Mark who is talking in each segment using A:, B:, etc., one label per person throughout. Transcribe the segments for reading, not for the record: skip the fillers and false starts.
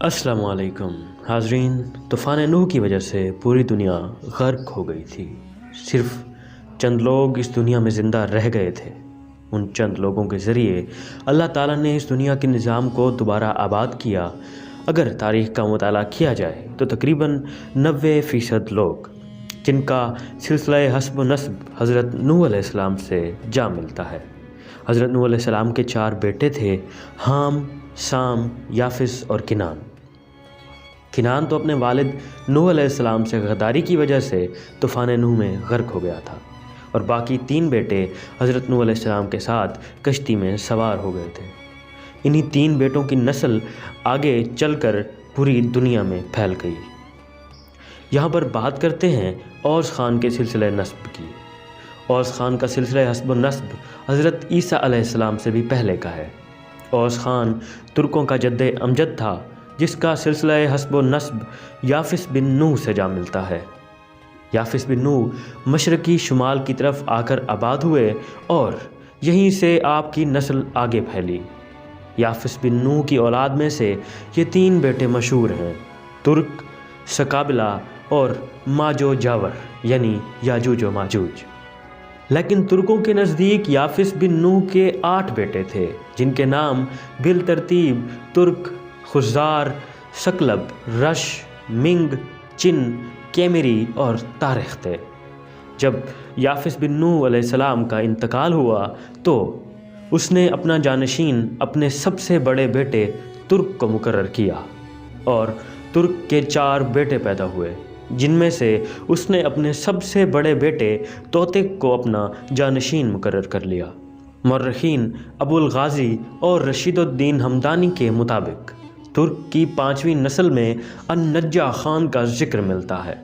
A: अस्सलाम वालेकुम हाज़रीन। तूफ़ान नूह की वजह से पूरी दुनिया गर्क हो गई थी। सिर्फ़ चंद लोग इस दुनिया में ज़िंदा रह गए थे। उन चंद लोगों के ज़रिए अल्लाह ताला ने इस दुनिया के निज़ाम को दोबारा आबाद किया। अगर तारीख़ का मुताला किया जाए तो तकरीबन 90% लोग जिनका सिलसिला हस्ब नस्ब हज़रत नूह अलैहिस्सलाम से जा मिलता है। हज़रत नूह अलैहिस्सलाम के 4 बेटे थे, हाम, साम, याफिस और किनान। किनान तो अपने वालिद नूह अलैहिस्सलाम से गद्दारी की वजह से तूफ़ान नूह में गर्क हो गया था और बाकी 3 बेटे हज़रत नूह अलैहिस्सलाम के साथ कश्ती में सवार हो गए थे। इन्हीं 3 बेटों की नस्ल आगे चलकर पूरी दुनिया में फैल गई। यहाँ पर बात करते हैं औस ख़ान के सिलसिले नस्ब की। औस ख़ान का सिलसिला हस्ब नस्ब हज़रत ईसा अलैहिस्सलाम से भी पहले का है। औस ख़ान तुर्कों का जद्दे अमजद था, जिसका सिलसिला हस्ब नस्ब याफिस बिन नूह से जा मिलता है। याफिस बिन नूह मशरक़ी शुमाल की तरफ आकर आबाद हुए और यहीं से आपकी नस्ल आगे फैली। याफिस बिन नूह की औलाद में से ये 3 बेटे मशहूर हैं, तुर्क, सकाबिला और माजो जावर यानी याजूज व माजूज। लेकिन तुर्कों के नज़दीक याफिस बिन नूह के 8 बेटे थे, जिनके नाम बिल तरतीब तुर्क, खुज़ार, सकलब, रश, मिंग, चिन, केमिरी और तारिख थे। जब याफिस बिन नूह अलैहिस्सलाम का इंतकाल हुआ तो उसने अपना जानशीन अपने सबसे बड़े बेटे तुर्क को मुकर्रर किया और तुर्क के 4 बेटे पैदा हुए, जिनमें से उसने अपने सबसे बड़े बेटे तोतिक को अपना जानशीन मुकर्रर कर लिया। मौर्रखीन अबुल गाज़ी और रशीदुद्दीन हमदानी के मुताबिक तुर्क की 5वीं नस्ल में अन-नज्जा ख़ान का जिक्र मिलता है।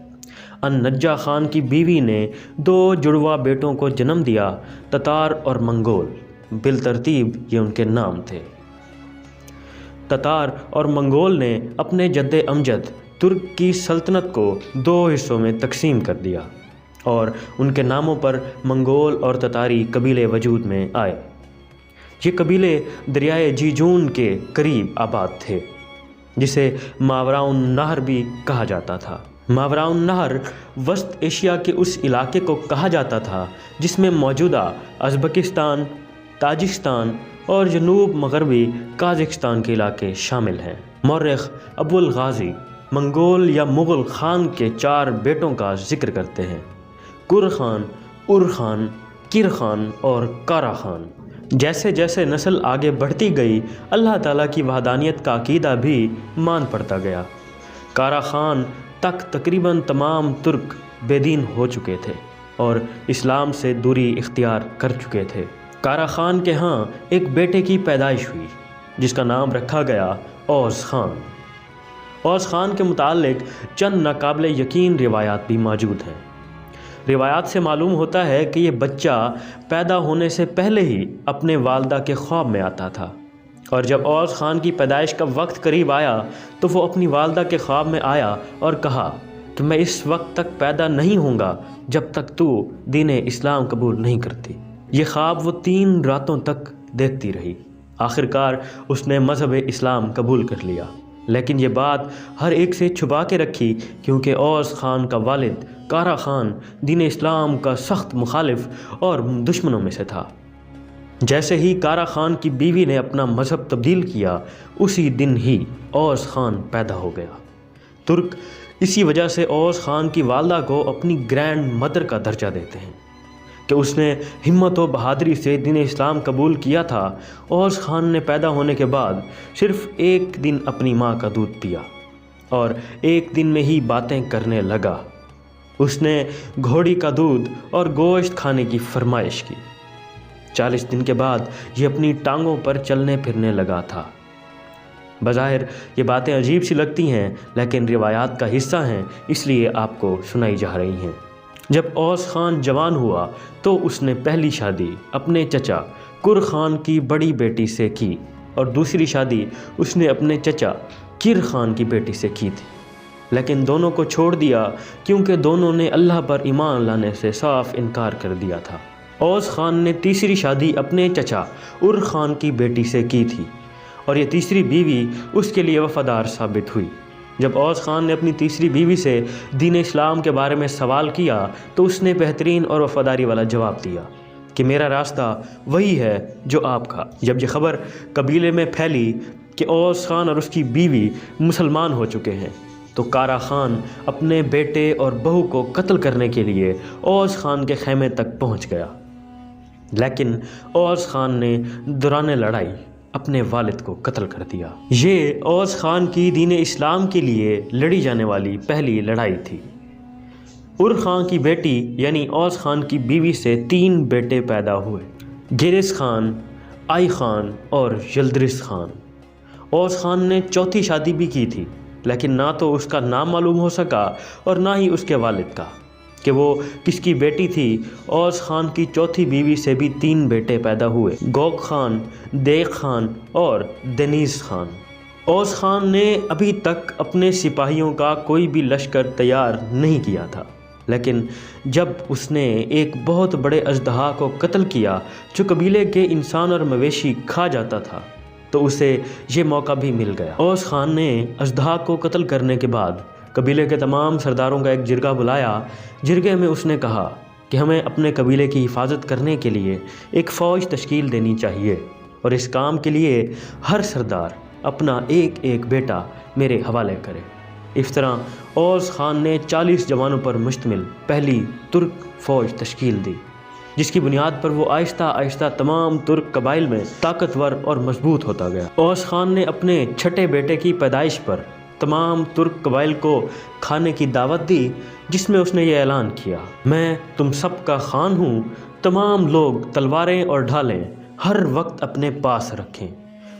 A: अन-नज्जा ख़ान की बीवी ने 2 जुड़वा बेटों को जन्म दिया, ततार और मंगोल। बिल तरतीब ये उनके नाम थे। ततार और मंगोल ने अपने जद्दे अमजद तुर्क की सल्तनत को 2 हिस्सों में तकसीम कर दिया और उनके नामों पर मंगोल और ततारी कबीले वजूद में आए। ये कबीले दरियाए जीजून के करीब आबाद थे, जिसे मावराउन नहर भी कहा जाता था। मावराउन नहर वस्त एशिया के उस इलाके को कहा जाता था जिसमें मौजूदा उज़्बेकिस्तान, ताजिकिस्तान और जनूब मगरबी काज़ाकिस्तान के इलाके शामिल हैं। मौर्रख अबुल गाज़ी मंगोल या मुग़ल ख़ान के 4 बेटों का जिक्र करते हैं, कुर ख़ान, उर ख़ान, किर ख़ान और कारा ख़ान। जैसे जैसे नस्ल आगे बढ़ती गई, अल्लाह ताला की वहदानियत का अक़ीदा भी मान पड़ता गया। कारा ख़ान तक तकरीबन तमाम तुर्क बेदीन हो चुके थे और इस्लाम से दूरी इख्तियार कर चुके थे। कारा ख़ान के यहाँ एक बेटे की पैदाइश हुई, जिसका नाम रखा गया औस ख़ान। औस ख़ान के मुताल्लिक़ चंद नाकाबिले यकीन रिवायात भी मौजूद हैं। रिवायात से मालूम होता है कि ये बच्चा पैदा होने से पहले ही अपने वालदा के ख्वाब में आता था और जब औस ख़ान की पैदाइश का वक्त करीब आया तो वो अपनी वालदा के ख्वाब में आया और कहा कि मैं इस वक्त तक पैदा नहीं होऊंगा जब तक तू दीन इस्लाम कबूल नहीं करती। ये ख्वाब वो 3 रातों तक देखती रही। आखिरकार उसने मज़हब इस्लाम कबूल कर लिया, लेकिन ये बात हर एक से छुपा के रखी क्योंकि औस ख़ान का वालिद कारा ख़ान दीन इस्लाम का सख्त मुखालिफ और दुश्मनों में से था। जैसे ही कारा ख़ान की बीवी ने अपना मज़हब तब्दील किया, उसी दिन ही औस ख़ान पैदा हो गया। तुर्क इसी वजह से औस ख़ान की वालदा को अपनी ग्रैंड मदर का दर्जा देते हैं कि उसने हिम्मत व बहादुरी से दीन इस्लाम कबूल किया था। औस ख़ान ने पैदा होने के बाद सिर्फ़ 1 दिन अपनी माँ का दूध पिया और 1 दिन में ही बातें करने लगा। उसने घोड़ी का दूध और गोश्त खाने की फरमाइश की। 40 दिन के बाद ये अपनी टांगों पर चलने फिरने लगा था। बज़ाहिर ये बातें अजीब सी लगती हैं, लेकिन रिवायात का हिस्सा हैं, इसलिए आपको सुनाई जा रही हैं। जब औस ख़ान जवान हुआ तो उसने पहली शादी अपने चचा कुर ख़ान की बड़ी बेटी से की और दूसरी शादी उसने अपने चचा किर ख़ान की बेटी से की थी, लेकिन दोनों को छोड़ दिया क्योंकि दोनों ने अल्लाह पर ईमान लाने से साफ इनकार कर दिया था। औस ख़ान ने तीसरी शादी अपने चचा उर ख़ान की बेटी से की थी اور یہ تیسری بیوی اس کے لیے وفادار ثابت ہوئی۔ جب اوس خان نے اپنی تیسری بیوی سے دین اسلام کے بارے میں سوال کیا تو اس نے بہترین اور وفاداری والا جواب دیا کہ میرا راستہ وہی ہے جو آپ کا۔ جب یہ خبر قبیلے میں پھیلی کہ اوس خان اور اس کی بیوی مسلمان ہو چکے ہیں تو کارا خان اپنے بیٹے اور بہو کو قتل کرنے کے لیے اوس خان کے خیمے تک پہنچ گیا، لیکن اوس خان نے دوران لڑائی اپنے والد کو قتل کر دیا۔ یہ اوس خان کی دین اسلام کے لیے لڑی جانے والی پہلی لڑائی تھی۔ ار خان کی بیٹی یعنی اوس خان کی بیوی سے 3 بیٹے پیدا ہوئے، گیرس خان، آئی خان اور یلدرس خان۔ اوس خان نے چوتھی شادی بھی کی تھی، لیکن نہ تو اس کا نام معلوم ہو سکا اور نہ ہی اس کے والد کا کہ وہ کس کی بیٹی تھی۔ اوس خان کی چوتھی بیوی سے بھی 3 بیٹے پیدا ہوئے، گوگ خان، دیگ خان اور دنیز خان۔ اوس خان نے ابھی تک اپنے سپاہیوں کا کوئی بھی لشکر تیار نہیں کیا تھا، لیکن جب اس نے ایک بہت بڑے اژدہا کو قتل کیا جو قبیلے کے انسان اور مویشی کھا جاتا تھا تو اسے یہ موقع بھی مل گیا۔ اوس خان نے اژدہا کو قتل کرنے کے بعد قبیلے کے تمام سرداروں کا ایک جرگہ بلایا۔ جرگے میں اس نے کہا کہ ہمیں اپنے قبیلے کی حفاظت کرنے کے لیے ایک فوج تشکیل دینی چاہیے، اور اس کام کے لیے ہر سردار اپنا ایک ایک بیٹا میرے حوالے کرے۔ اس طرح اوس خان نے 40 جوانوں پر مشتمل پہلی ترک فوج تشکیل دی، جس کی بنیاد پر وہ آہستہ آہستہ تمام ترک قبائل میں طاقتور اور مضبوط ہوتا گیا۔ اوس خان نے اپنے چھٹے بیٹے کی پیدائش پر تمام ترک قبائل کو کھانے کی دعوت دی، جس میں اس نے یہ اعلان کیا، میں تم سب کا خان ہوں، تمام لوگ تلواریں اور ڈھالیں ہر وقت اپنے پاس رکھیں،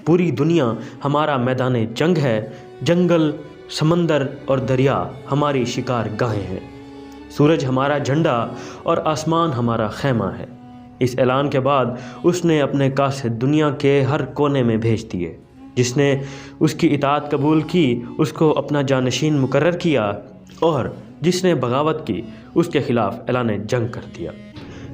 A: پوری دنیا ہمارا میدان جنگ ہے، جنگل، سمندر اور دریا ہماری شکار گاہیں ہیں، سورج ہمارا جھنڈا اور آسمان ہمارا خیمہ ہے۔ اس اعلان کے بعد اس نے اپنے قاصد دنیا کے ہر کونے میں بھیج دیے۔ جس نے اس کی اطاعت قبول کی اس کو اپنا جانشین مقرر کیا، اور جس نے بغاوت کی اس کے خلاف اعلان جنگ کر دیا۔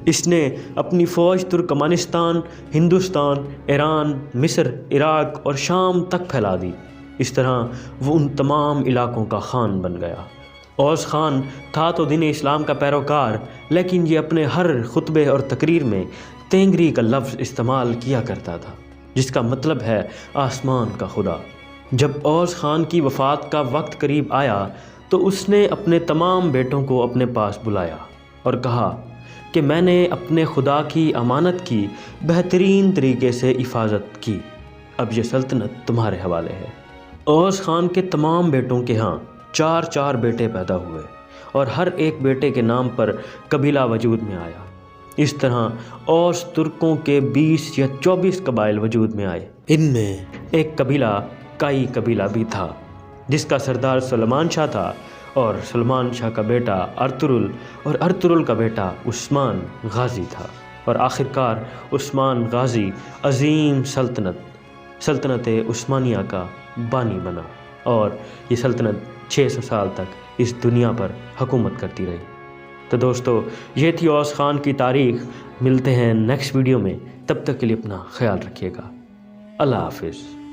A: اس نے اپنی فوج ترکمانستان، ہندوستان، ایران، مصر، عراق اور شام تک پھیلا دی۔ اس طرح وہ ان تمام علاقوں کا خان بن گیا۔ اوس خان تھا تو دین اسلام کا پیروکار، لیکن یہ اپنے ہر خطبے اور تقریر میں تینگری کا لفظ استعمال کیا کرتا تھا، جس کا مطلب ہے آسمان کا خدا۔ جب اوس خان کی وفات کا وقت قریب آیا تو اس نے اپنے تمام بیٹوں کو اپنے پاس بلایا اور کہا کہ میں نے اپنے خدا کی امانت کی بہترین طریقے سے حفاظت کی، اب یہ سلطنت تمہارے حوالے ہے۔ اوس خان کے تمام بیٹوں کے ہاں 4 بیٹے پیدا ہوئے، اور ہر ایک بیٹے کے نام پر قبیلہ وجود میں آیا۔ اس طرح اوس ترکوں کے 20 یا 24 قبائل وجود میں آئے۔ ان میں ایک قبیلہ کائی قبیلہ بھی تھا، جس کا سردار سلمان شاہ تھا، اور سلمان شاہ کا بیٹا ارطغرل اور ارطغرل کا بیٹا عثمان غازی تھا، اور آخرکار عثمان غازی عظیم سلطنت عثمانیہ کا بانی بنا، اور یہ سلطنت 600 سال تک اس دنیا پر حکومت کرتی رہی۔ تو دوستو، یہ تھی اوس خان کی تاریخ۔ ملتے ہیں نیکسٹ ویڈیو میں، تب تک کے لیے اپنا خیال رکھیے گا۔ اللہ حافظ۔